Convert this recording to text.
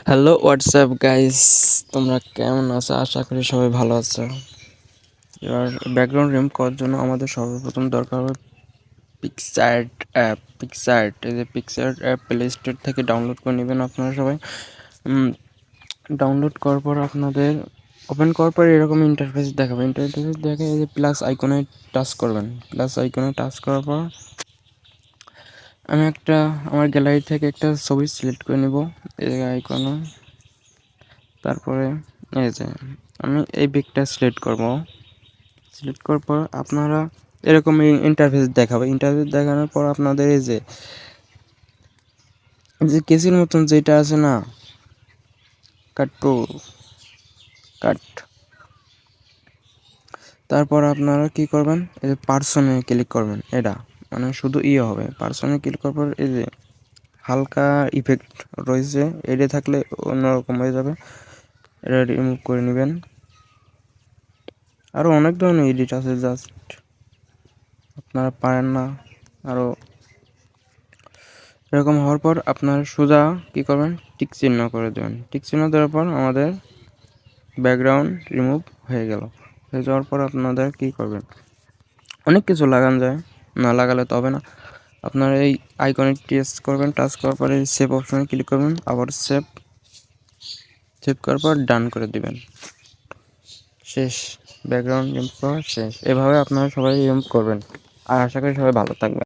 Hello WhatsApp guys, তোমরা কেমন আছো? আশা করি সবাই ভালো আছো। এবার ব্যাকগ্রাউন্ড রিমুভ করার জন্য আমাদের সর্বপ্রথম দরকার হবে পিক্সআর্ট অ্যাপ। এই যে পিক্সআর্ট অ্যাপ প্লে স্টোর থেকে ডাউনলোড করে নেবেন আপনারা সবাই। ডাউনলোড করার পর আপনাদের ওপেন করার পর এরকম ইন্টারফেস দেখাবে। দেখে এই যে প্লাস আইকনে টাচ করবেন। প্লাস আইকনে টাচ করার পর আমি আমার গ্যালারি থেকে একটা ছবি সিলেক্ট করে নেব এই আইকনে। তারপরে এই যে আমি এই পিকটা সিলেক্ট করার পর আপনারা এরকম ইন্টারফেস দেখাবে। ইন্টারফেস দেখানোর পর আপনাদের এই যে কেসির মতন যেটা আছে না, কাট, তারপর আপনারা কি করবেন, এই যে পার্সনে ক্লিক করবেন। এটা মানে শুধু হবে, পার্সনে ক্লিক করার পর এই যে হালকা ইফেক্ট রয়েছে, এটা থাকলে অন্যরকম হয়ে যাবে, এটা রিমুভ করে নেবেন। আরও অনেক ধরনের এডিট আছে, জাস্ট আপনারা পারেন না। আরও এরকম হওয়ার পর আপনার সোজা কী করবেন, টিক চিহ্ন করে দেবেন। টিক চিহ্ন দেওয়ার পর আমাদের ব্যাকগ্রাউন্ড রিমুভ হয়ে যাওয়ার পর আপনাদের কী করবেন, অনেক কিছু লাগান যায়, না লাগালে তো হবে না। আপনারা এই আইকনে টাচ করার পরে সেভ অপশনে ক্লিক করবেন, আবার সেভ করার পর ডান করে দিবেন। শেষ, ব্যাকগ্রাউন্ড রিমুভ করা শেষ। এভাবে আপনারা সবাই রিমুভ করবেন, আর আশা করি সবাই ভালো থাকবেন।